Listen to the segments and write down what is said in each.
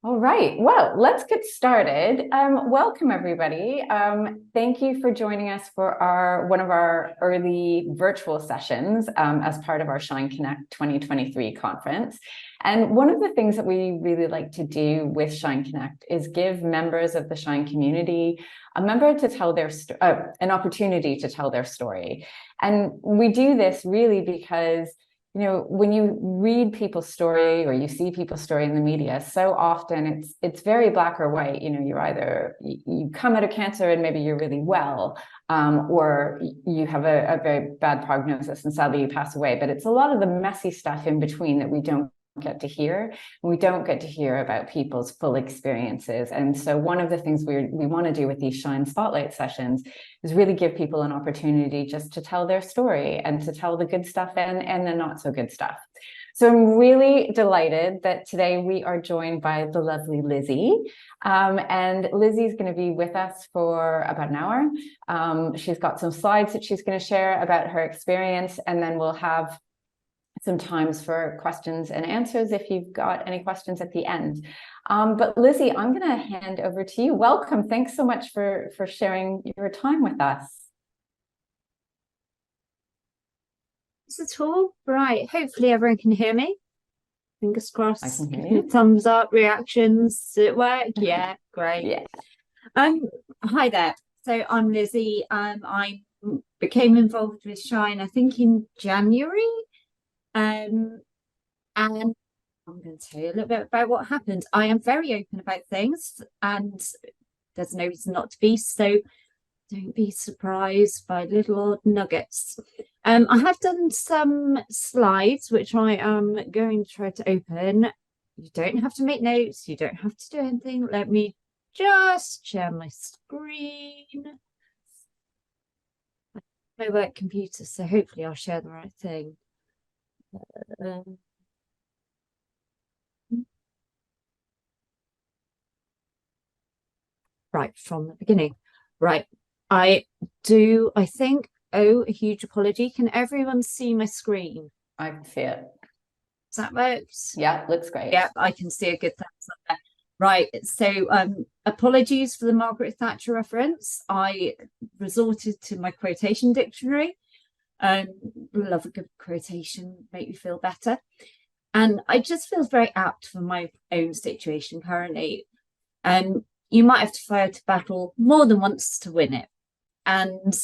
All right, well, let's get started. Welcome, everybody. Thank you for joining us for one of our early virtual sessions as part of our Shine Connect 2023 conference. And one of the things that we really like to do with Shine Connect is give members of the Shine community an opportunity to tell their story. And we do this really because when you read people's story or you see people's story in the media, so often it's very black or white. You're either you come out of cancer and maybe you're really well, or you have a very bad prognosis and sadly you pass away. But it's a lot of the messy stuff in between that we don't get to hear. We don't get to hear about people's full experiences. And so one of the things we want to do with these Shine Spotlight sessions is really give people an opportunity just to tell their story and to tell the good stuff and the not so good stuff. So I'm really delighted that today we are joined by the lovely Lizzy. And Lizzy's going to be with us for about an hour. She's got some slides that she's going to share about her experience, and then we'll have some times for questions and answers if you've got any questions at the end. But Lizzy, I'm going to hand over to you. Welcome. Thanks so much for sharing your time with us. Is it all right? Hopefully everyone can hear me. Fingers crossed. I can hear you. Thumbs up, reactions. Does it work? Yeah, great. Yeah. Hi there. So I'm Lizzy. I became involved with Shine, I think, in January. And I'm going to tell you a little bit about what happened. I am very open about things, and there's no reason not to be. So don't be surprised by little odd nuggets. I have done some slides, which I am going to try to open. You don't have to make notes. You don't have to do anything. Let me just share my screen. My work computer, so hopefully I'll share the right thing. Right, from the beginning. Right, I think, a huge apology. Can everyone see my screen? I can see it. Does that work? Yeah, looks great. Yeah, I can see a good thumbs up there. Right, so apologies for the Margaret Thatcher reference. I resorted to my quotation dictionary. Love a good quotation, make me feel better. And I just feel very apt for my own situation currently. You might have to fire to battle more than once to win it. And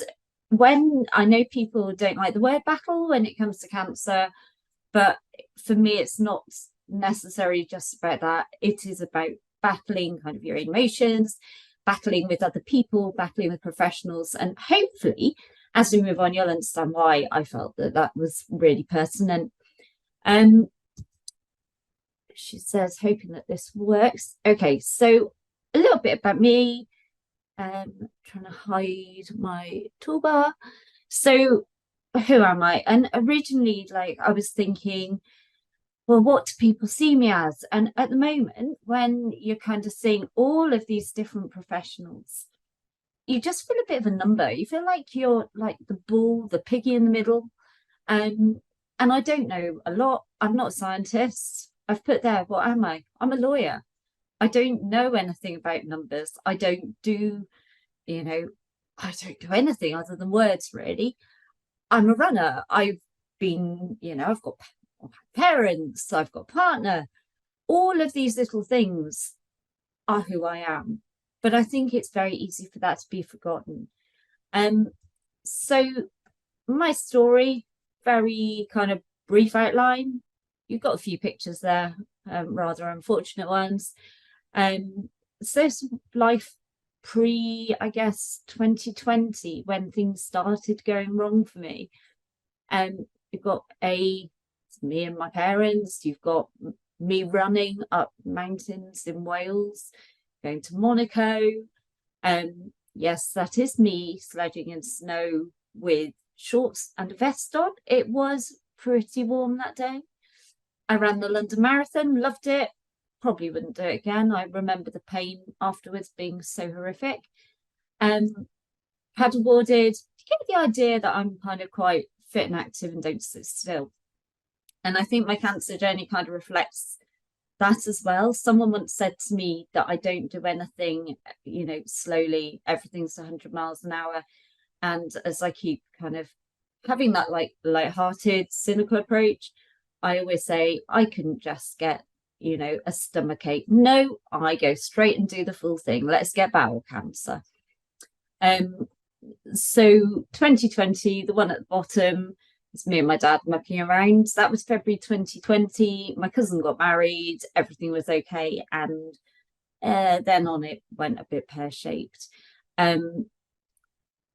when I know people don't like the word battle when it comes to cancer, but for me, it's not necessarily just about that. It is about battling kind of your emotions, battling with other people, battling with professionals, and hopefully, as we move on, you'll understand why I felt that was really pertinent. She says, hoping that this works. Okay, so a little bit about me. Trying to hide my toolbar. So who am I? And originally, I was thinking, well, what do people see me as? And at the moment, when you're kind of seeing all of these different professionals, you just feel a bit of a number. You feel like you're like the bull, the piggy in the middle. And I don't know a lot. I'm not a scientist. I've put there, what am I? I'm a lawyer. I don't know anything about numbers. I don't do anything other than words, really. I'm a runner. I've been, I've got parents, I've got a partner. All of these little things are who I am. But I think it's very easy for that to be forgotten. So my story, very kind of brief outline. You've got a few pictures there, rather unfortunate ones. So life pre, I guess, 2020, when things started going wrong for me. You've got me and my parents. You've got me running up mountains in Wales, going to Monaco. Yes, that is me sledging in snow with shorts and a vest on. It was pretty warm that day. I ran the London Marathon, loved it. Probably wouldn't do it again. I remember the pain afterwards being so horrific. Paddleboarded, to get the idea that I'm kind of quite fit and active and don't sit still. And I think my cancer journey kind of reflects that as well. Someone once said to me that I don't do anything, slowly, everything's 100 miles an hour. And as I keep kind of having that like light-hearted, cynical approach, I always say I couldn't just get, a stomach ache. No, I go straight and do the full thing. Let's get bowel cancer. So 2020, the one at the bottom, it's me and my dad mucking around. That was February 2020. My cousin got married, everything was okay, and then on it went a bit pear-shaped.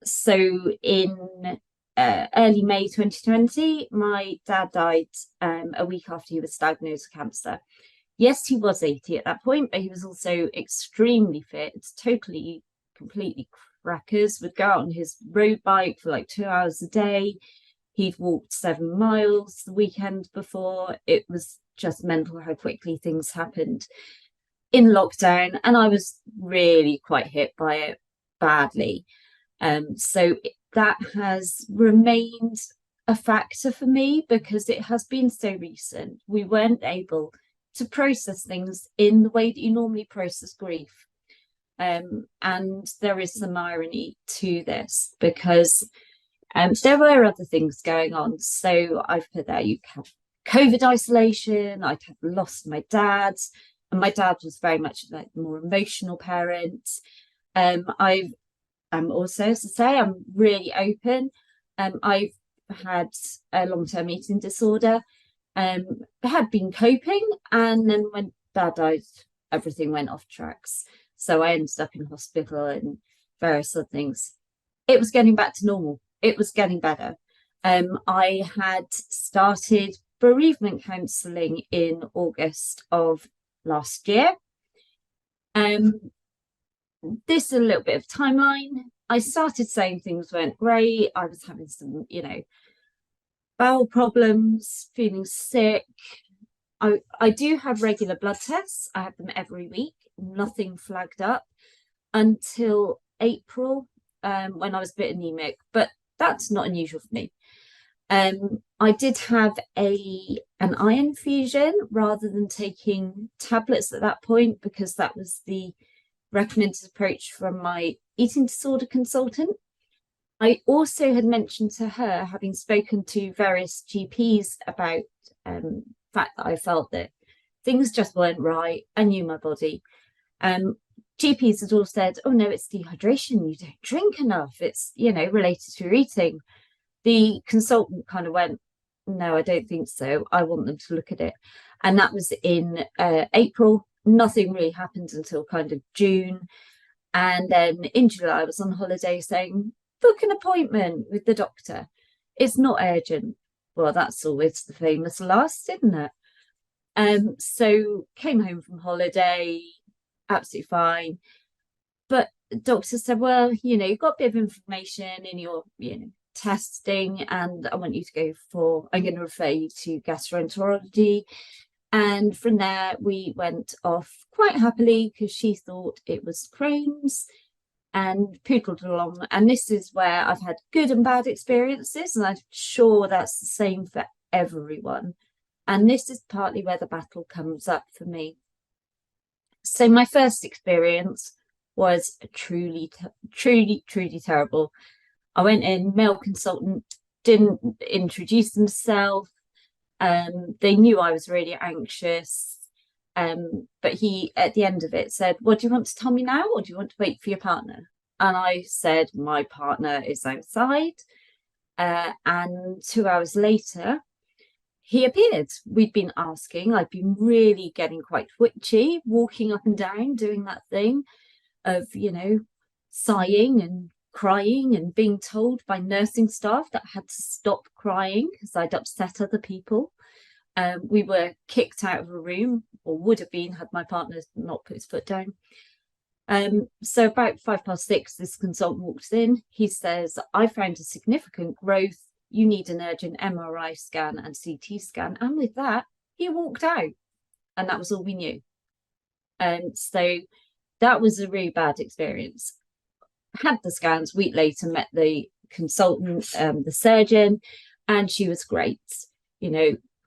So in early May 2020, my dad died a week after he was diagnosed with cancer. Yes, he was 80 at that point, but he was also extremely fit. It's totally, completely crackers. Would go out on his road bike for like 2 hours a day. He'd walked 7 miles the weekend before. It was just mental how quickly things happened in lockdown. And I was really quite hit by it badly. So that has remained a factor for me because it has been so recent. We weren't able to process things in the way that you normally process grief. And there is some irony to this because there were other things going on. So I've put there, you have COVID isolation, I'd have lost my dad, and my dad was very much like the more emotional parent. I'm also, as I say, I'm really open. I've had a long-term eating disorder. Had been coping, and then when dad died, everything went off tracks. So I ended up in hospital and various other things. It was getting back to normal. It was getting better. I had started bereavement counselling in August of last year. This is a little bit of timeline. I started saying things weren't great. I was having some, bowel problems, feeling sick. I do have regular blood tests. I have them every week. Nothing flagged up until April, when I was a bit anemic, but that's not unusual for me. I did have an iron fusion rather than taking tablets at that point because that was the recommended approach from my eating disorder consultant. I also had mentioned to her, having spoken to various GPs about the fact that I felt that things just weren't right. I knew my body. GPs had all said, oh no, it's dehydration, you don't drink enough, it's related to your eating. The consultant kind of went, no, I don't think so, I want them to look at it. And that was in April. Nothing really happened until kind of June. And then in July I was on holiday saying, book an appointment with the doctor, it's not urgent. Well, that's always the famous last, isn't it? So came home from holiday, absolutely fine. But the doctor said, well, you've got a bit of inflammation in your, testing, and I want you to I'm going to refer you to gastroenterology. And from there, we went off quite happily because she thought it was Crohn's and poodled along. And this is where I've had good and bad experiences, and I'm sure that's the same for everyone. And this is partly where the battle comes up for me. So my first experience was truly terrible. I went in, male consultant, didn't introduce himself. They knew I was really anxious. But he, at the end of it, said, well, do you want to tell me now or do you want to wait for your partner? And I said, my partner is outside. And 2 hours later, he appeared. We'd been asking, I'd been really getting quite twitchy, walking up and down, doing that thing of, sighing and crying and being told by nursing staff that I had to stop crying because I'd upset other people. We were kicked out of a room, or would have been had my partner not put his foot down. So about 6:05, this consultant walks in. He says, I found a significant growth. You need an urgent MRI scan and CT scan. And with that, he walked out. And that was all we knew. So that was a really bad experience. Had the scans, week later, met the consultant, the surgeon, and she was great.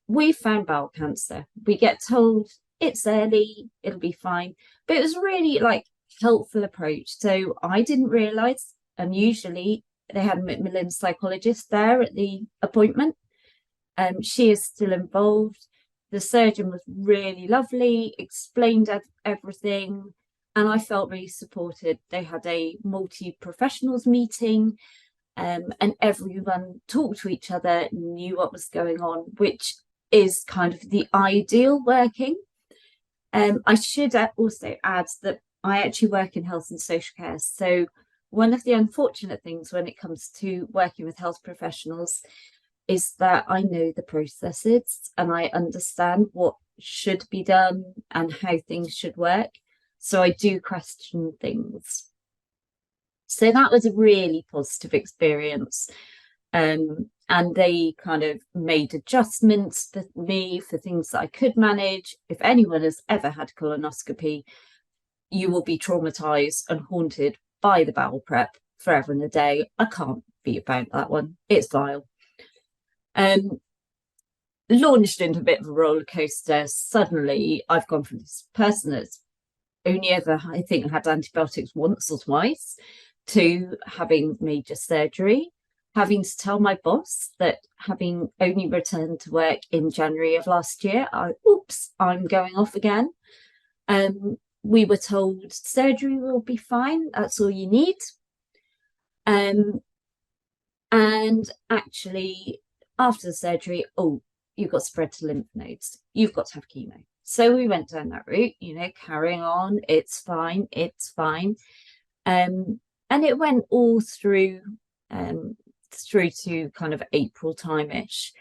We found bowel cancer. We get told it's early, it'll be fine. But it was really like helpful approach. So I didn't realize, and usually they had a Macmillan psychologist there at the appointment. She is still involved. The surgeon was really lovely, explained everything, and I felt really supported. They had a multi-professionals meeting, and everyone talked to each other, knew what was going on, which is kind of the ideal working. I should also add that I actually work in health and social care. So one of the unfortunate things when it comes to working with health professionals is that I know the processes and I understand what should be done and how things should work. So I do question things. So that was a really positive experience. And they kind of made adjustments for me for things that I could manage. If anyone has ever had colonoscopy, you will be traumatized and haunted by the bowel prep forever and a day. I can't be about that one. It's vile. Launched into a bit of a roller coaster. Suddenly, I've gone from this person that's only ever, I think, had antibiotics once or twice to having major surgery, having to tell my boss that having only returned to work in January of last year, I'm going off again. We were told surgery will be fine. That's all you need. And actually, after the surgery, you've got spread to lymph nodes. You've got to have chemo. So we went down that route, carrying on. It's fine. It's fine. And it went all through to kind of April time-ish.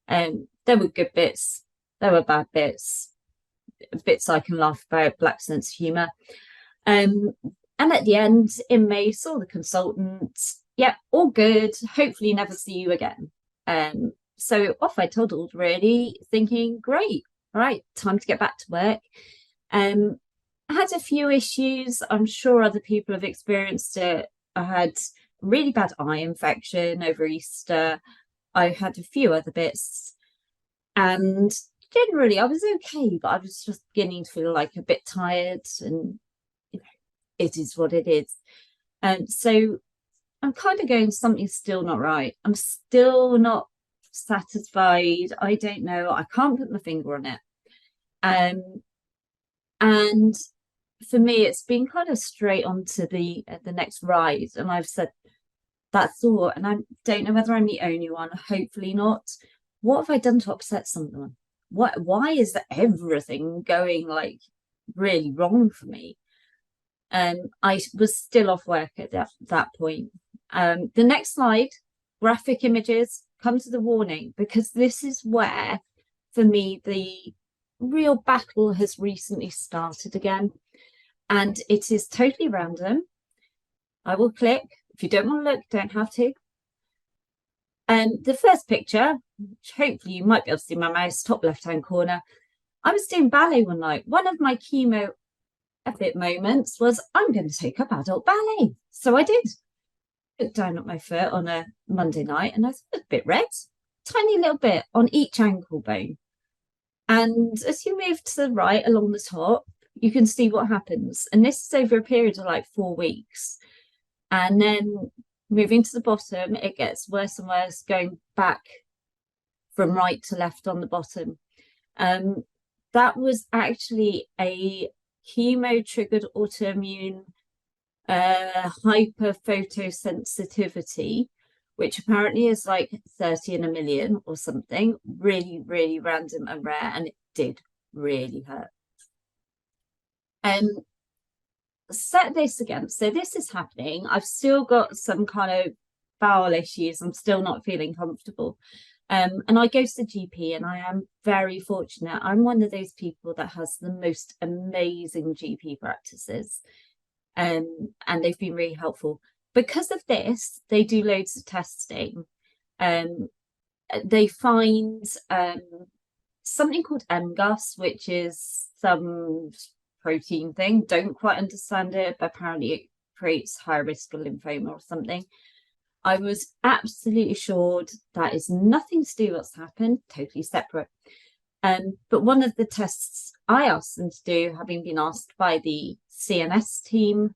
There were good bits. There were bad bits. Bits I can laugh about, black sense of humour. And at the end, in May, saw the consultant. Yep, all good. Hopefully never see you again. So off I toddled, really, thinking, great, all right, time to get back to work. I had a few issues. I'm sure other people have experienced it. I had really bad eye infection over Easter. I had a few other bits. And generally, I was okay, but I was just beginning to feel like a bit tired, and it is what it is. So I'm kind of going, something's still not right. I'm still not satisfied. I don't know. I can't put my finger on it. And for me, it's been kind of straight on to the next rise. And I've said that thought, and I don't know whether I'm the only one. Hopefully not. What have I done to upset someone? Why is everything going like really wrong for me? I was still off work at that point. The next slide, graphic images, come to the warning, because this is where, for me, the real battle has recently started again. And it is totally random. I will click. If you don't want to look, don't have to. The first picture, which hopefully you might be able to see my mouse, top left-hand corner. I was doing ballet one night. One of my chemo epic moments was, I'm going to take up adult ballet. So I did. Looked down at my foot on a Monday night and I was a bit red, tiny little bit on each ankle bone. And as you move to the right along the top, you can see what happens. And this is over a period of like 4 weeks. And then moving to the bottom, it gets worse and worse, going back from right to left on the bottom. That was actually a chemo-triggered autoimmune hyperphotosensitivity, which apparently is like 30 in a million or something, really, really random and rare, and it did really hurt. Set this again. So this is happening. I've still got some kind of bowel issues. I'm still not feeling comfortable. And I go to the GP, and I am very fortunate. I'm one of those people that has the most amazing GP practices. And they've been really helpful. Because of this, they do loads of testing. They find something called MGUS, which is some protein thing. Don't quite understand it, but apparently it creates higher risk of lymphoma or something. I was absolutely assured that is nothing to do with what's happened, totally separate. But one of the tests I asked them to do, having been asked by the CNS team,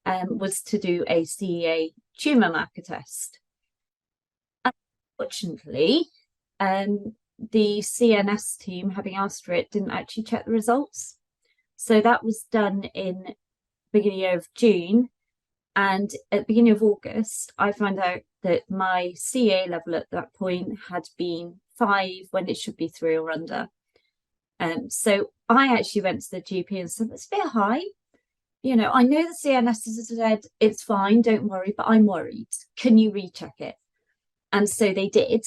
was to do a CEA tumour marker test. Unfortunately, the CNS team, having asked for it, didn't actually check the results. So that was done in beginning of June. And at the beginning of August, I found out that my CA level at that point had been 5 when it should be 3 or under. So I actually went to the GP and said, that's a bit high. You know, I know the CNS has said it's fine, don't worry, but I'm worried. Can you recheck it? And so they did.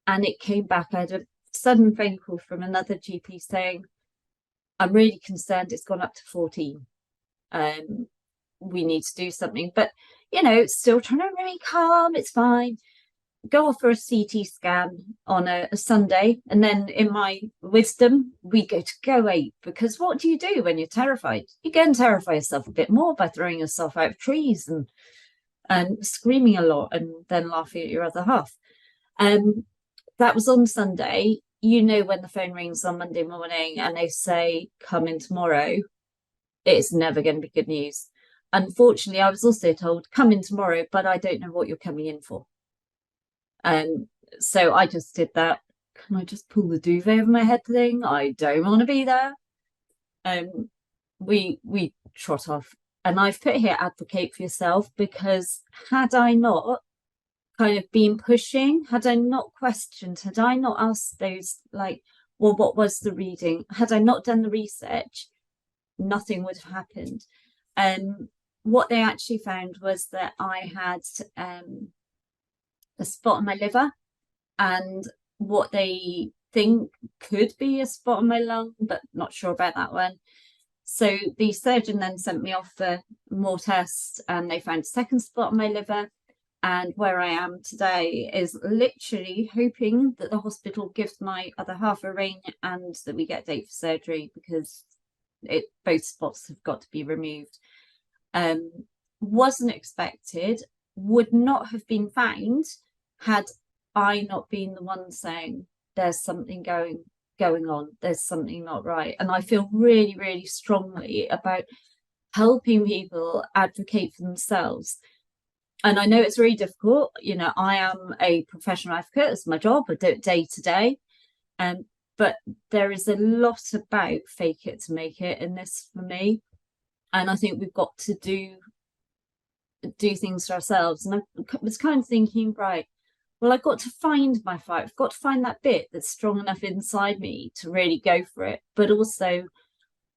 And it came back. I had a sudden phone call from another GP saying, I'm really concerned it's gone up to 14. We need to do something. But, you know, still trying to remain calm. It's fine. Go off for a CT scan on a Sunday. And then in my wisdom, we go to go 8. Because what do you do when you're terrified? You go and terrify yourself a bit more by throwing yourself out of trees and screaming a lot and then laughing at your other half. That was on Sunday. You know, when the phone rings on Monday morning and they say, come in tomorrow, it's never going to be good news. Unfortunately, I was also told, come in tomorrow, but I don't know what you're coming in for. So I just did that. Can I just pull the duvet over my head thing? I don't want to be there. We trot off. And I've put here, advocate for yourself, because had I not kind of been pushing, had I not questioned, had I not asked those, like, well, what was the reading? Had I not done the research, nothing would have happened. What they actually found was that I had a spot on my liver, and what they think could be a spot on my lung, but not sure about that one. So the surgeon then sent me off for more tests, and they found a second spot on my liver. And where I am today is literally hoping that the hospital gives my other half a ring and that we get a date for surgery, because both spots have got to be removed. Wasn't expected, would not have been found had I not been the one saying there's something going on, there's something not right. And I feel really, really strongly about helping people advocate for themselves. And I know it's really difficult. You know, I am a professional advocate. It's my job. I do it day to day. But there is a lot about fake it to make it in this for me. And I think we've got to do things for ourselves. And I was kind of thinking, right, well, I've got to find my fight. I've got to find that bit that's strong enough inside me to really go for it. But also,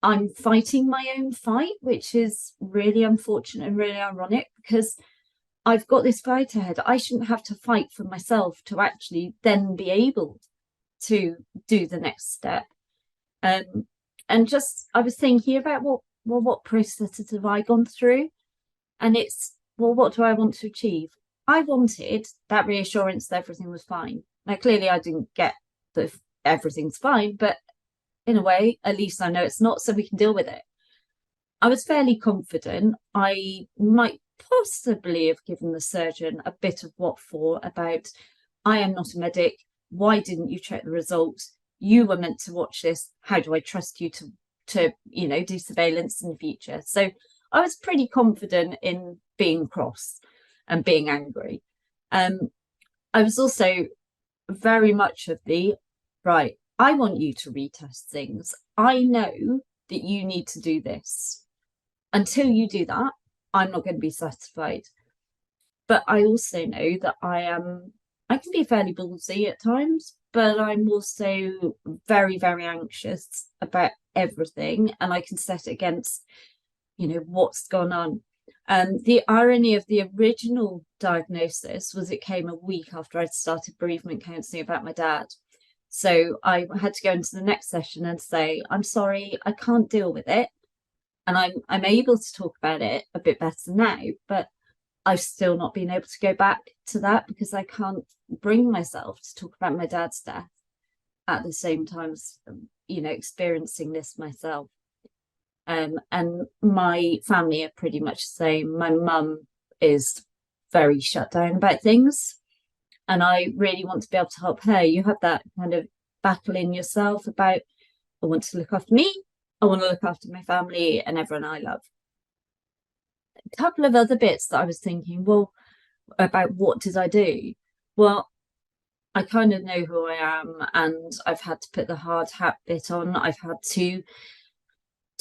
I'm fighting my own fight, which is really unfortunate and really ironic, because I've got this fight ahead. I shouldn't have to fight for myself to actually then be able to do the next step. And just, I was thinking about what processes have I gone through? And it's, well, what do I want to achieve? I wanted that reassurance that everything was fine. Now, clearly I didn't get that everything's fine, but in a way, at least I know it's not, so we can deal with it. I was fairly confident. I might possibly have given the surgeon a bit of what for about, I am not a medic. Why didn't you check the results? You were meant to watch this. How do I trust you to you know, do surveillance in the future? So I was pretty confident in being cross and being angry. I was also very much of the, right, I want you to retest things. I know that you need to do this. Until you do that, I'm not going to be satisfied. But I also know that I can be fairly ballsy at times, but I'm also very, very anxious about everything, and I can set it against, you know, what's gone on. The irony of the original diagnosis was it came a week after I'd started bereavement counselling about my dad. So I had to go into the next session and say, I'm sorry, I can't deal with it. And I'm able to talk about it a bit better now, but I've still not been able to go back to that because I can't bring myself to talk about my dad's death at the same time as, you know, experiencing this myself. And my family are pretty much the same. My mum is very shut down about things, and I really want to be able to help her. You have that kind of battle in yourself about, I want to look after me, I want to look after my family and everyone I love. A couple of other bits that I was thinking, well, about what did I do? Well, I kind of know who I am, and I've had to put the hard hat bit on. I've had to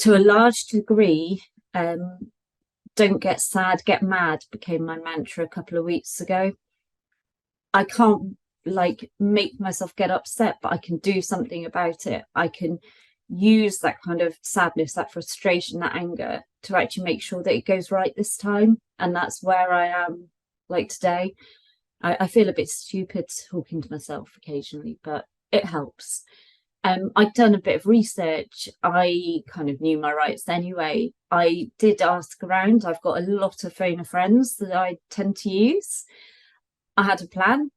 a large degree, don't get sad, get mad became my mantra a couple of weeks ago. I can't like make myself get upset, but I can do something about it. I can use that kind of sadness, that frustration, that anger to actually make sure that it goes right this time. And that's where I am like today. I feel a bit stupid talking to myself occasionally, but it helps. I'd done a bit of research. I kind of knew my rights anyway. I did ask around. I've got a lot of phone friends that I tend to use. I had a plan,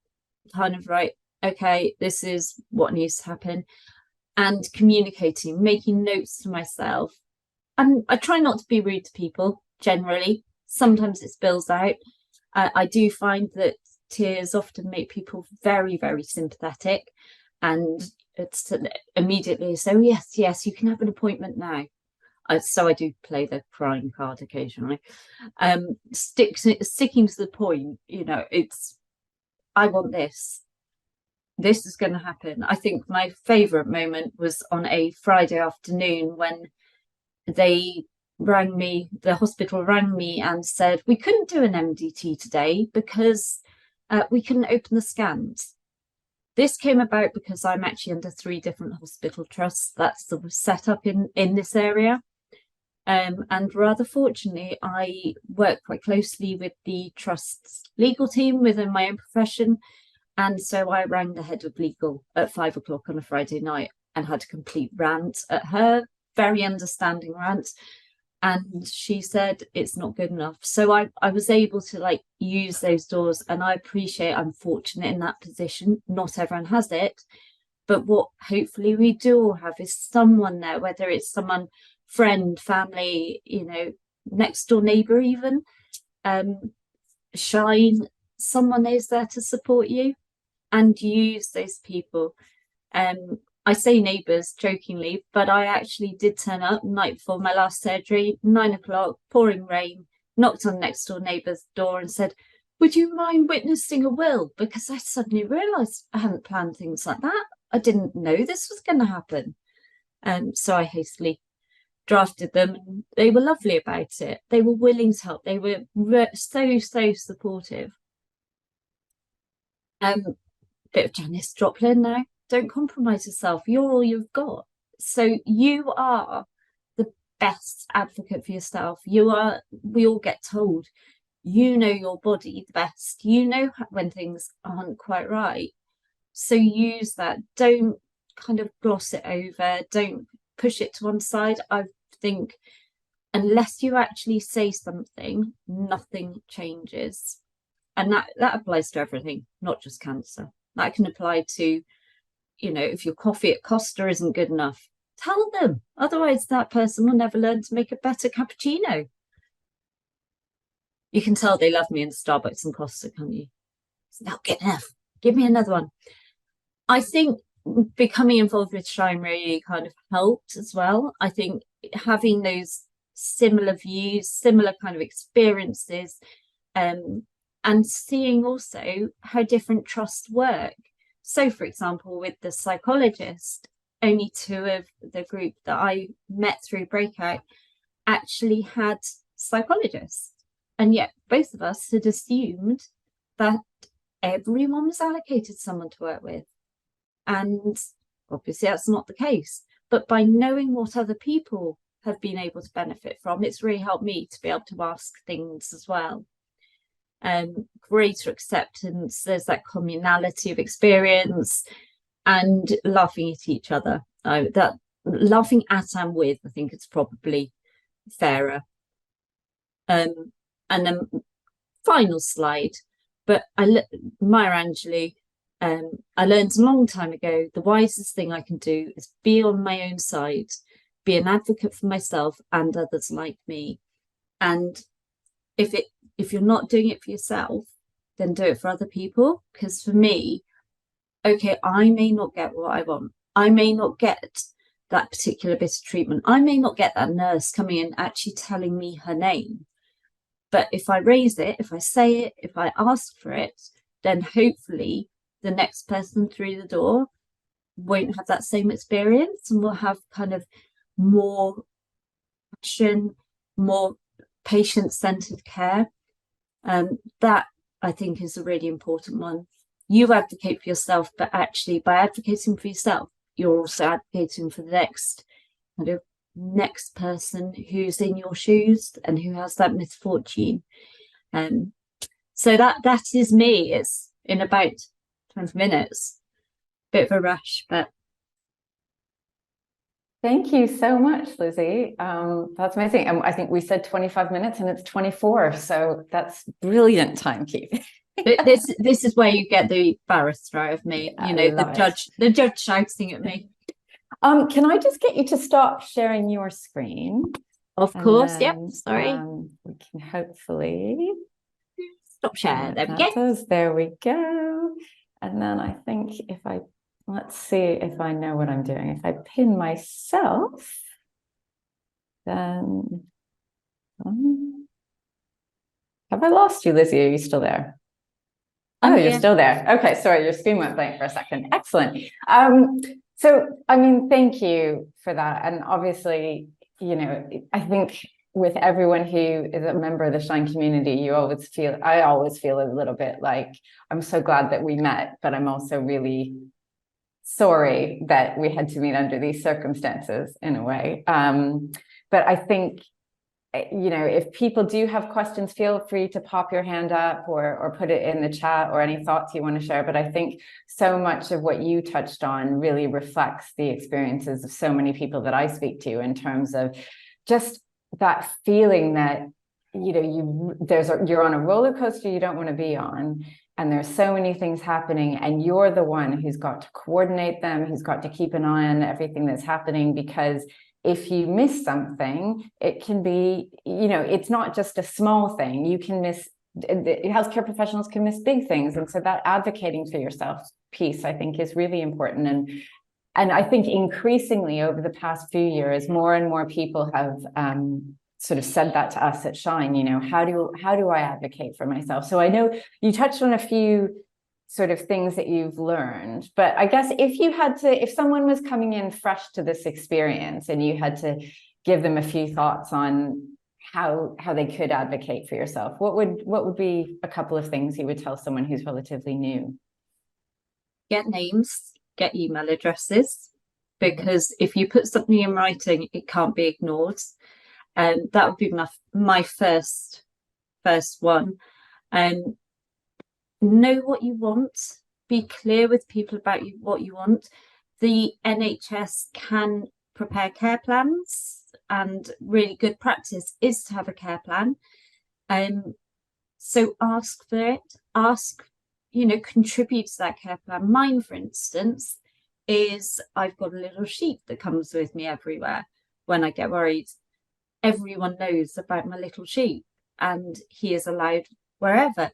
kind of right, okay, this is what needs to happen. And communicating, making notes to myself. And I try not to be rude to people generally. Sometimes it spills out. I do find that tears often make people very, very sympathetic, and it's immediately so yes, you can have an appointment now. So I do play the crying card occasionally. Sticking to the point, it's, I want this is going to happen. I think my favorite moment was on a Friday afternoon when they rang me, the hospital rang me and said we couldn't do an MDT today because we couldn't open the scans. This came about because I'm actually under 3 different hospital trusts. That's the setup in this area. And rather fortunately, I work quite closely with the trust's legal team within my own profession. And so I rang the head of legal at 5 o'clock on a Friday night and had a complete rant at her, very understanding rant. And she said it's not good enough. So I was able to like use those doors, and I appreciate I'm fortunate in that position. Not everyone has it, but what hopefully we do all have is someone there, whether it's someone, friend, family, next door neighbor even, Shine, someone is there to support you, and use those people. I say neighbours jokingly, but I actually did turn up the night before my last surgery, 9 o'clock, pouring rain, knocked on next door neighbour's door and said, would you mind witnessing a will? Because I suddenly realised I hadn't planned things like that. I didn't know this was going to happen. So I hastily drafted them, and they were lovely about it. They were willing to help. They were so supportive. Bit of Janice Joplin now. Don't compromise yourself. You're all you've got. So you are the best advocate for yourself. We all get told, you know your body the best. You know when things aren't quite right. So use that. Don't kind of gloss it over. Don't push it to one side. I think unless you actually say something, nothing changes. And that applies to everything, not just cancer. That can apply to, if your coffee at Costa isn't good enough, tell them. Otherwise, that person will never learn to make a better cappuccino. You can tell they love me in Starbucks and Costa, can't you? It's not good enough. Give me another one. I think becoming involved with Shine really kind of helped as well. I think having those similar views, similar kind of experiences, and seeing also how different trusts work. So, for example, with the psychologist, only 2 of the group that I met through Breakout actually had psychologists. And yet both of us had assumed that everyone was allocated someone to work with. And obviously that's not the case. But by knowing what other people have been able to benefit from, it's really helped me to be able to ask things as well. Greater acceptance, there's that communality of experience, and laughing at each other. That laughing at and with, I think it's probably fairer. And then final slide, but Maya Angelou, I learned a long time ago, the wisest thing I can do is be on my own side, be an advocate for myself and others like me. And if you're not doing it for yourself, then do it for other people. Because for me, okay, I may not get what I want. I may not get that particular bit of treatment. I may not get that nurse coming in actually telling me her name. But if I raise it, if I say it, if I ask for it, then hopefully the next person through the door won't have that same experience and will have kind of more passion, more patient-centered care. That I think is a really important one. You advocate for yourself, but actually by advocating for yourself, you're also advocating for the next person who's in your shoes and who has that misfortune. So that is me. It's in about 20 minutes. Bit of a rush, but Thank you so much, Lizzy. That's amazing. And I think we said 25 minutes and it's 24. So that's brilliant timekeeping. this is where you get the barrister out of me. I You know, love the judge shouting at me. Can I just get you to stop sharing your screen? Of And course, then, yep. Sorry. We can hopefully Stop share. There we that go. does. There we go. And then I think if I let's see if I know what I'm doing. If I pin myself, then have I lost you, Lizzy? Are you still there? Oh, you're still there. Okay, sorry, your screen went blank for a second. Excellent. So, I mean, thank you for that. And obviously, you know, I think with everyone who is a member of the Shine community, I always feel a little bit like, I'm so glad that we met, but I'm also really sorry that we had to meet under these circumstances in a way. But I think, you know, if people do have questions, feel free to pop your hand up or put it in the chat or any thoughts you want to share. But I think so much of what you touched on really reflects the experiences of so many people that I speak to in terms of just that feeling that, you know, you're on a roller coaster you don't want to be on. And there's so many things happening and you're the one who's got to coordinate them, who's got to keep an eye on everything that's happening, because if you miss something, it can be, you know, it's not just a small thing. You can miss, healthcare professionals can miss big things. And so that advocating for yourself piece, I think, is really important. And I think increasingly over the past few years, more and more people have sort of said that to us at Shine, you know, how do I advocate for myself? So I know you touched on a few sort of things that you've learned, but I guess if someone was coming in fresh to this experience and you had to give them a few thoughts on how they could advocate for yourself, what would be a couple of things you would tell someone who's relatively new? Get names, get email addresses, because if you put something in writing, it can't be ignored. And that would be my first one. And know what you want, be clear with people about what you want. The NHS can prepare care plans, and really good practice is to have a care plan. So ask for it, contribute to that care plan. Mine, for instance, is I've got a little sheet that comes with me everywhere when I get worried. Everyone knows about my little sheep and he is allowed wherever.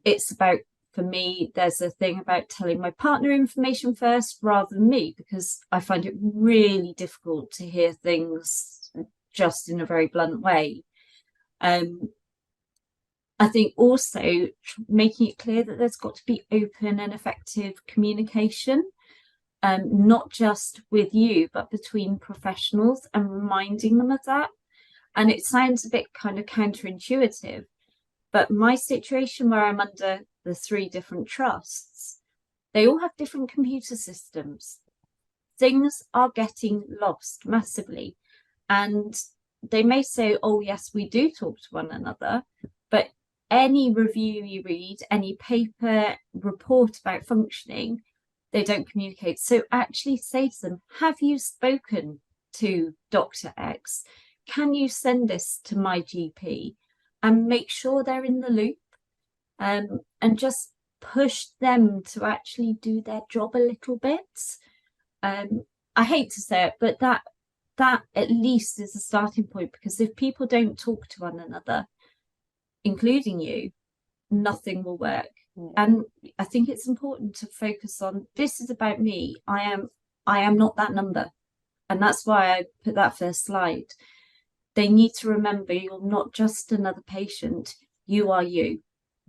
It's about, for me, there's a thing about telling my partner information first rather than me, because I find it really difficult to hear things just in a very blunt way. I think also making it clear that there's got to be open and effective communication, not just with you, but between professionals, and reminding them of that. And it sounds a bit kind of counterintuitive, but my situation where I'm under the 3 different trusts, they all have different computer systems. Things are getting lost massively. And they may say, oh, yes, we do talk to one another, but any review you read, any paper report about functioning, they don't communicate. So actually say to them, have you spoken to Dr. X? Can you send this to my GP? And make sure they're in the loop, and just push them to actually do their job a little bit. I hate to say it, but that at least is a starting point, because if people don't talk to one another, including you, nothing will work. And I think it's important to focus on, this is about me. I am not that number. And that's why I put that first slide. They need to remember you're not just another patient, you are you.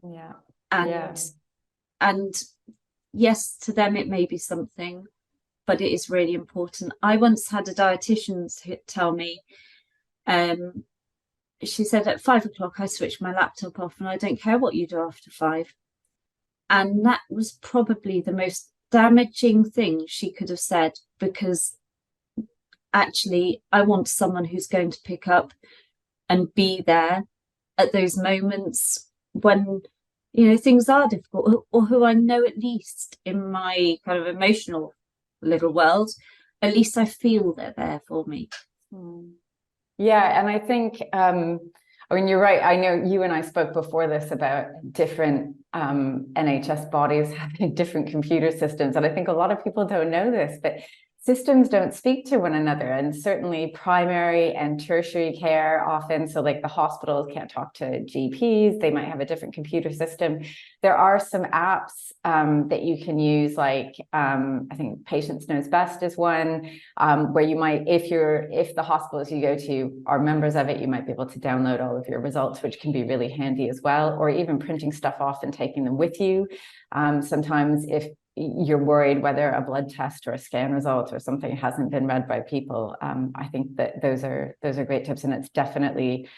Yeah. And Yeah. and yes, to them it may be something, but it is really important. I once had a dietitian tell me, she said at 5 o'clock I switch my laptop off and I don't care what you do after 5. And that was probably the most damaging thing she could have said, because actually I want someone who's going to pick up and be there at those moments when, you know, things are difficult, or who I know, at least in my kind of emotional little world, at least I feel they're there for me. Yeah, and I think I mean, you're right. I know you and I spoke before this about different NHS bodies having different computer systems, and I think a lot of people don't know this, but systems don't speak to one another, and certainly primary and tertiary care often, so like the hospitals can't talk to GPs, they might have a different computer system. There are some apps that you can use, like I think Patients Knows Best is one, where you might, if the hospitals you go to are members of it, you might be able to download all of your results, which can be really handy as well, or even printing stuff off and taking them with you. Sometimes if you're worried whether a blood test or a scan result or something hasn't been read by people, I think that those are great tips, and it's definitely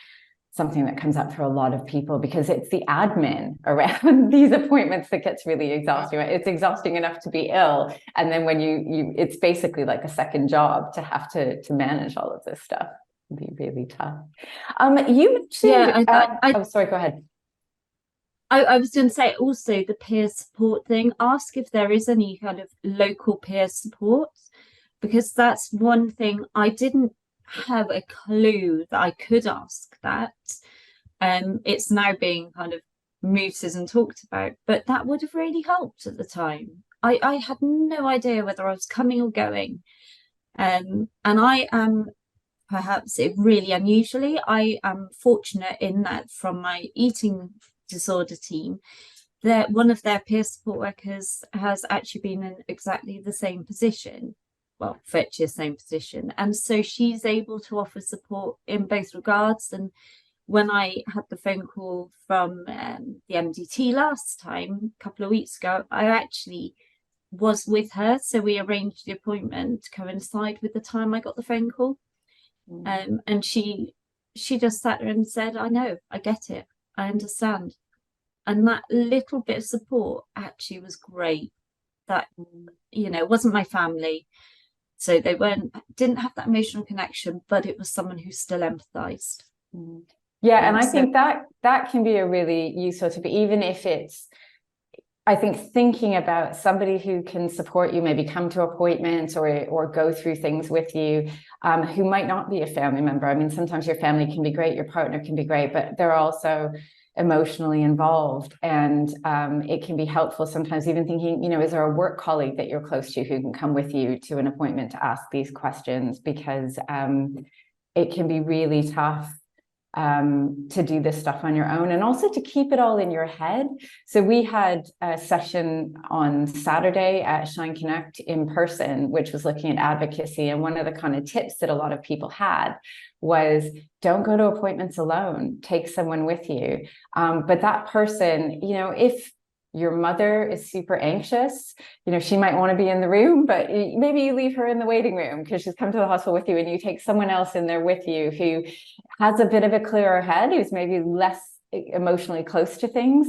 something that comes up for a lot of people, because it's the admin around these appointments that gets really exhausting. It's exhausting enough to be ill, and then when you it's basically like a second job to have to manage all of this stuff. It'd be really tough. You mentioned, oh, sorry, go ahead. I was going to say also the peer support thing. Ask if there is any kind of local peer support, because that's one thing I didn't have a clue that I could ask that. It's now being kind of mooted and talked about, but that would have really helped at the time. I had no idea whether I was coming or going. And I am, perhaps it really unusually, I am fortunate in that from my eating disorder team, that one of their peer support workers has actually been in exactly the same position, well, virtually the same position, and so she's able to offer support in both regards. And when I had the phone call from the MDT last time, a couple of weeks ago, I actually was with her, so we arranged the appointment to coincide with the time I got the phone call. And she just sat there and said, I know, I get it, I understand. And that little bit of support actually was great. That, you know, it wasn't my family, so they didn't have that emotional connection, but it was someone who still empathized. Yeah, and I think that can be a really useful to be, even if it's, I think, thinking about somebody who can support you, maybe come to appointments or go through things with you, who might not be a family member. I mean, sometimes your family can be great, your partner can be great, but they're also emotionally involved, and it can be helpful sometimes even thinking, you know, is there a work colleague that you're close to who can come with you to an appointment to ask these questions, because it can be really tough to do this stuff on your own, and also to keep it all in your head. So we had a session on Saturday at Shine Connect in person, which was looking at advocacy. And one of the kind of tips that a lot of people had was, don't go to appointments alone, take someone with you. But that person, you know, if your mother is super anxious, you know, she might want to be in the room, but maybe you leave her in the waiting room because she's come to the hospital with you, and you take someone else in there with you who has a bit of a clearer head, who's maybe less emotionally close to things,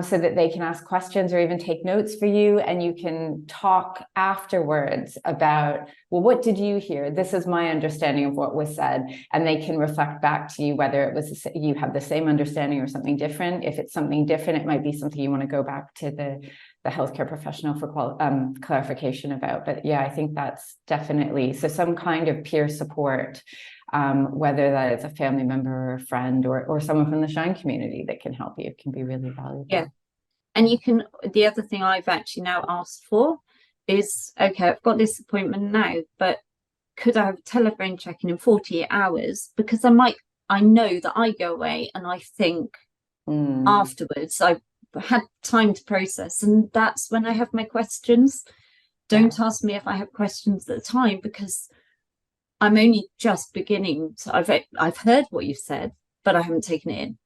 so that they can ask questions or even take notes for you, and you can talk afterwards about, well, what did you hear? This is my understanding of what was said, and they can reflect back to you whether it was you have the same understanding or something different. If it's something different, it might be something you want to go back to the healthcare professional for clarification about. But yeah, I think that's definitely, so some kind of peer support, whether that is a family member or a friend or someone from the Shine community that can help you, can be really valuable. Yeah. And you can, the other thing I've actually now asked for is, okay, I've got this appointment now, but could I have a telephone check-in in 48 hours? Because I know that I go away and I think afterwards, had time to process. And that's when I have my questions. Don't ask me if I have questions at the time, because I'm only just beginning. So I've heard what you've said, but I haven't taken it in.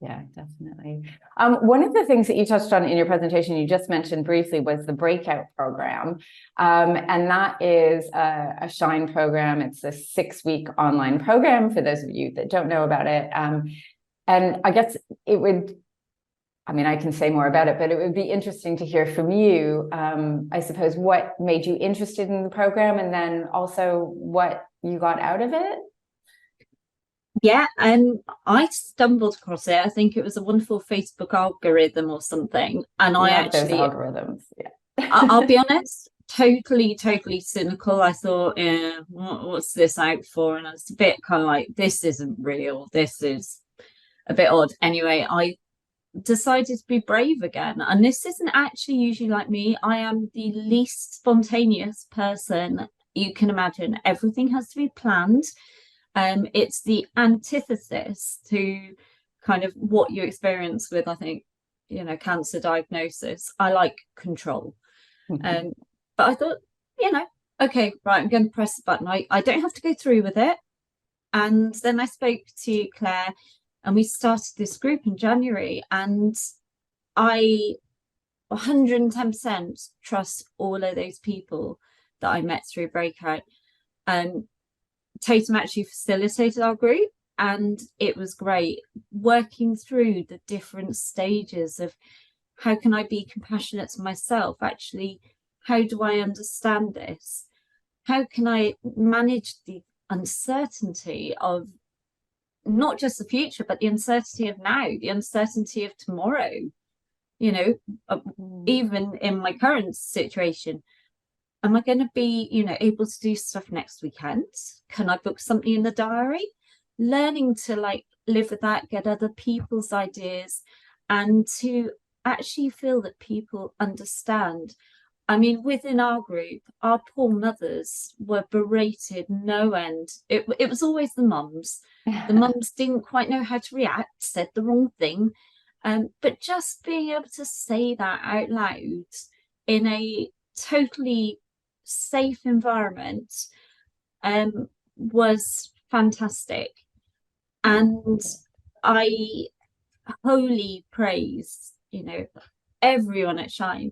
Yeah, definitely. One of the things that you touched on in your presentation, you just mentioned briefly, was the breakout program. And that is a Shine program. It's a 6-week online program for those of you that don't know about it. And I guess it would, I mean, I can say more about it, but it would be interesting to hear from you, I suppose, what made you interested in the program, and then also what you got out of it. Yeah, and I stumbled across it. I think it was a wonderful Facebook algorithm or something. And I Those actually, algorithms. Yeah. I'll be honest, totally cynical. I thought, what's this out for? And I was a bit kind of like, this isn't real. This is a bit odd. Anyway, I decided to be brave again. And this isn't actually usually like me. I am the least spontaneous person you can imagine. Everything has to be planned. It's the antithesis to kind of what you experience with, I think, cancer diagnosis. I like control. But I thought, okay, right, I'm going to press the button. I don't have to go through with it. And then I spoke to Claire, and we started this group in January, and I 110% trust all of those people that I met through Breakout. Tatum actually facilitated our group, and it was great working through the different stages of how can I be compassionate to myself? Actually, how do I understand this? How can I manage the uncertainty of not just the future, but the uncertainty of now, the uncertainty of tomorrow? Even in my current situation, am I going to be, able to do stuff next weekend? Can I book something in the diary? Learning to live with that, get other people's ideas, and to actually feel that people understand. I mean, within our group, our poor mothers were berated no end. It was always the mums. The mums didn't quite know how to react, said the wrong thing. But just being able to say that out loud in a totally safe environment was fantastic. And I wholly praise, everyone at Shine,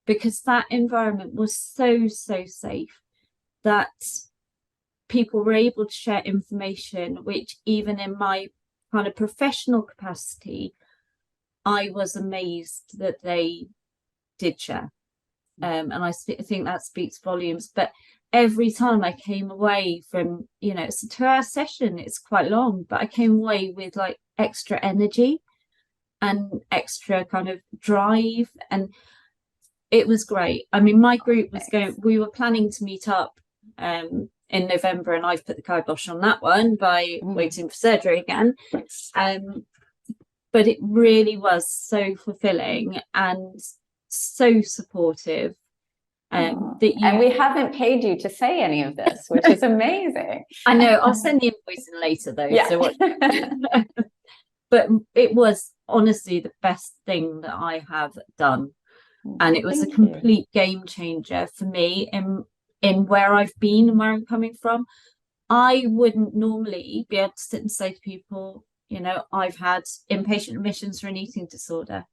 because that environment was so safe that people were able to share information, which even in my kind of professional capacity, I was amazed that they did share. And I think that speaks volumes. But every time I came away from, it's a 2-hour session, it's quite long, but I came away with extra energy and extra kind of drive, and it was great. I mean, my group was we were planning to meet up in November, and I've put the kibosh on that one by waiting for surgery again. But it really was so fulfilling and so supportive. And we haven't paid you to say any of this, which is amazing. I know. I'll send the invoice in later, though. Yeah. So but it was honestly the best thing that I have done. And it was a complete game changer for me in where I've been and where I'm coming from. I wouldn't normally be able to sit and say to people, I've had inpatient admissions for an eating disorder,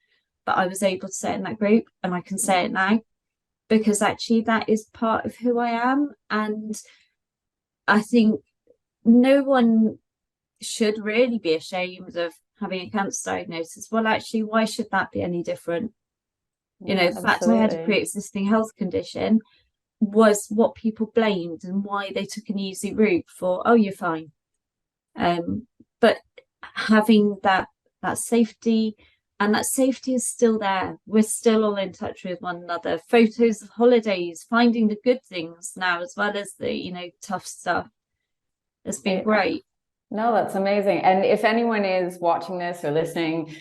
but I was able to say it in that group, and I can say it now, because actually that is part of who I am. And I think no one should really be ashamed of having a cancer diagnosis. Well, actually, why should that be any different? The fact I had a pre-existing health condition was what people blamed, and why they took an easy route for, oh, you're fine. But having that safety, and that safety is still there. We're still all in touch with one another. Photos of holidays, finding the good things now, as well as the, tough stuff. It's been great. No, that's amazing. And if anyone is watching this or listening,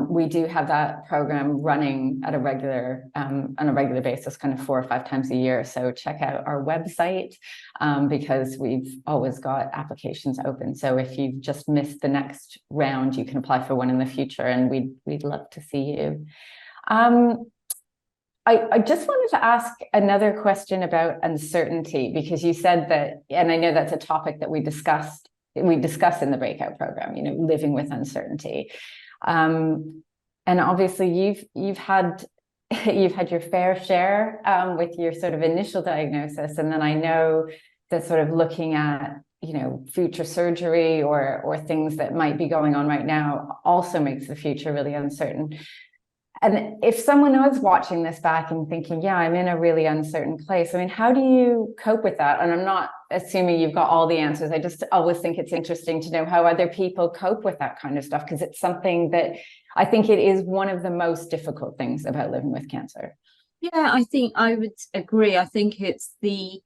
we do have that program running at a regular on a regular basis, kind of 4 or 5 times a year. So check out our website because we've always got applications open. So if you've just missed the next round, you can apply for one in the future, and we'd love to see you. I just wanted to ask another question about uncertainty, because you said that, and I know that's a topic that we discuss in the breakout program, living with uncertainty. And obviously you've had your fair share with your sort of initial diagnosis. And then I know that sort of looking at, future surgery or things that might be going on right now also makes the future really uncertain. And if someone was watching this back and thinking, yeah, I'm in a really uncertain place, I mean, how do you cope with that? And I'm not assuming you've got all the answers. I just always think it's interesting to know how other people cope with that kind of stuff, because it's something that I think it is one of the most difficult things about living with cancer. Yeah, I think I would agree. I think it's the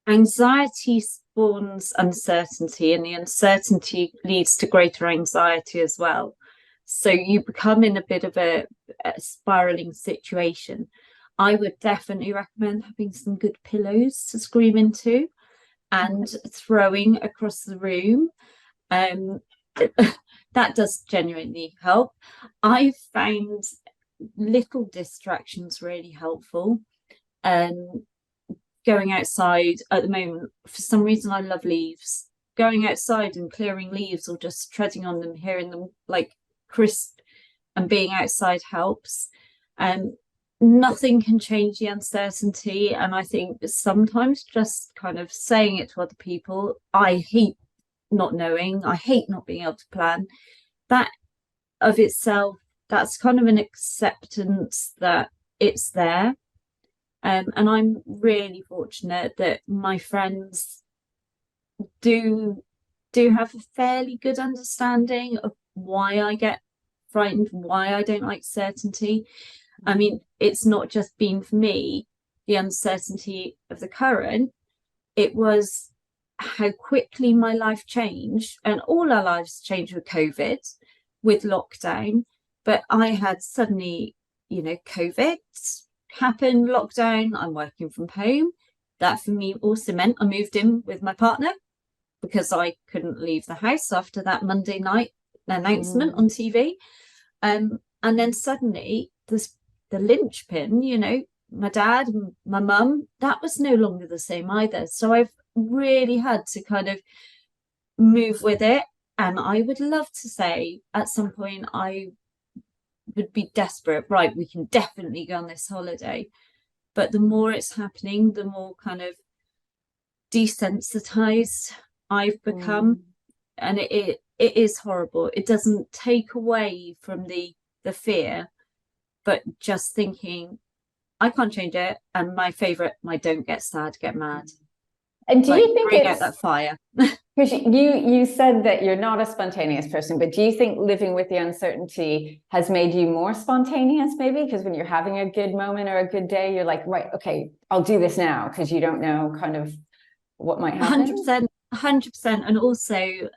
anxiety spawns uncertainty, and the uncertainty leads to greater anxiety as well. So you become in a bit of a spiraling situation. I would definitely recommend having some good pillows to scream into and throwing across the room. That does genuinely help. I've found little distractions really helpful. Going outside at the moment, for some reason, I love leaves. Going outside and clearing leaves, or just treading on them, hearing them like crisp, and being outside helps. Nothing can change the uncertainty, and I think sometimes just kind of saying it to other people, I hate not knowing, I hate not being able to plan, that of itself, that's kind of an acceptance that it's there. And I'm really fortunate that my friends do have a fairly good understanding of why I get frightened, why I don't like certainty. I mean, it's not just been for me, the uncertainty of the current, it was how quickly my life changed, and all our lives changed with COVID, with lockdown. But I had suddenly, COVID happened, lockdown, I'm working from home. That for me also meant I moved in with my partner, because I couldn't leave the house after that Monday night announcement on TV. And then suddenly the linchpin, my dad and my mum, that was no longer the same either. So I've really had to kind of move with it. And I would love to say at some point I would be desperate, right, we can definitely go on this holiday. But the more it's happening, the more kind of desensitized I've become. And it is horrible. It doesn't take away from the fear, but just thinking, I can't change it. And my don't get sad, get mad. And do you think bring out that fire? Because you said that you're not a spontaneous person, but do you think living with the uncertainty has made you more spontaneous, maybe? Because when you're having a good moment or a good day, you're like, right, okay, I'll do this now, because you don't know kind of what might happen. 100%. And also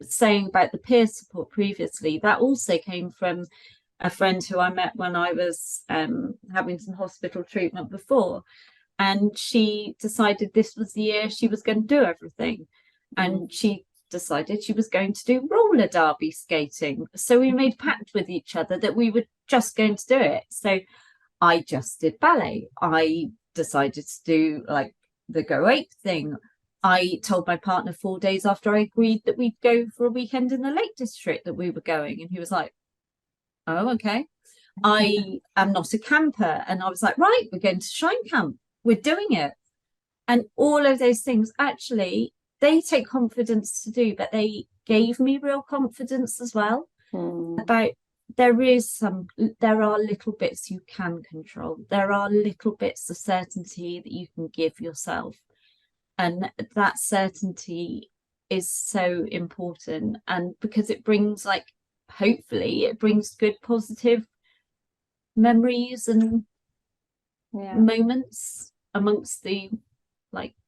saying about the peer support previously, that also came from a friend who I met when I was having some hospital treatment before. And she decided this was the year she was going to do everything. And she decided she was going to do roller derby skating. So we made a pact with each other that we were just going to do it. So I just did ballet. I decided to do like the Go Ape thing. I told my partner 4 days after I agreed that we'd go for a weekend in the Lake District that we were going. And he was like, oh, okay. I am not a camper. And I was like, right, we're going to Shine Camp. We're doing it. And all of those things, actually, they take confidence to do, but they gave me real confidence as well about there are little bits you can control. There are little bits of certainty that you can give yourself. And that certainty is so important. And because it brings hopefully it brings good positive memories and moments amongst the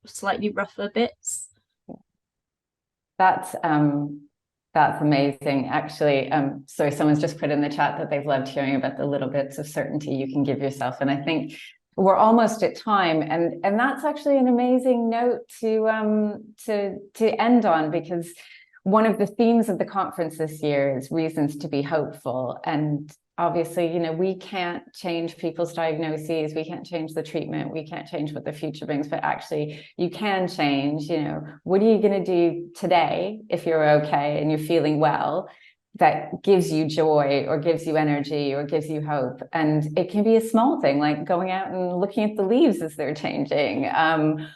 slightly rougher bits. That's that's amazing. Actually, sorry, someone's just put in the chat that they've loved hearing about the little bits of certainty you can give yourself. And I think we're almost at time, and that's actually an amazing note to end on, because one of the themes of the conference this year is reasons to be hopeful. And obviously, you know, we can't change people's diagnoses, we can't change the treatment, we can't change what the future brings, but actually you can change, you know, what are you going to do today if you're okay and you're feeling well, that gives you joy or gives you energy or gives you hope. And it can be a small thing like going out and looking at the leaves as they're changing,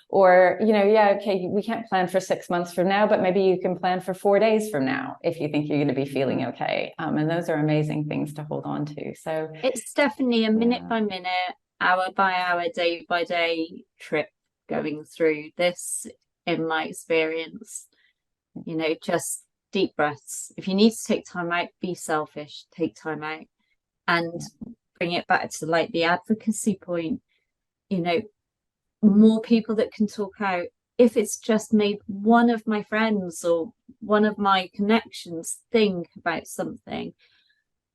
or, you know, yeah, okay, we can't plan for 6 months from now, but maybe you can plan for 4 days from now if you think you're going to be feeling okay. And those are amazing things to hold on to. So it's definitely a minute by minute, hour by hour, day by day trip going through this, in my experience. You know, just deep breaths. If you need to take time out, be selfish, take time out, and bring it back to like the advocacy point. You know, more people that can talk out. If it's just made one of my friends or one of my connections think about something,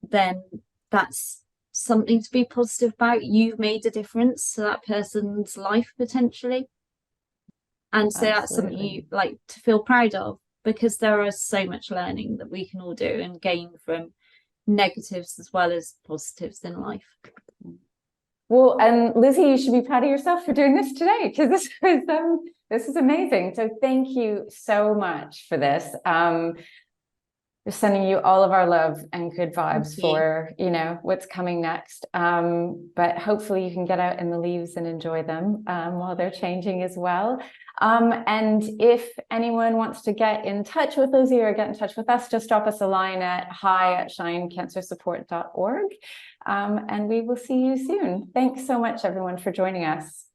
then that's something to be positive about. You've made a difference to that person's life potentially. And so that's something you like to feel proud of, because there is so much learning that we can all do and gain from negatives as well as positives in life. Well, and Lizzy, you should be proud of yourself for doing this today, because this is amazing. So thank you so much for this. We're sending you all of our love and good vibes for, you know, what's coming next. But hopefully you can get out in the leaves and enjoy them while they're changing as well. And if anyone wants to get in touch with Lizzy or get in touch with us, just drop us a line at hi@shinecancersupport.org. And we will see you soon. Thanks so much, everyone, for joining us.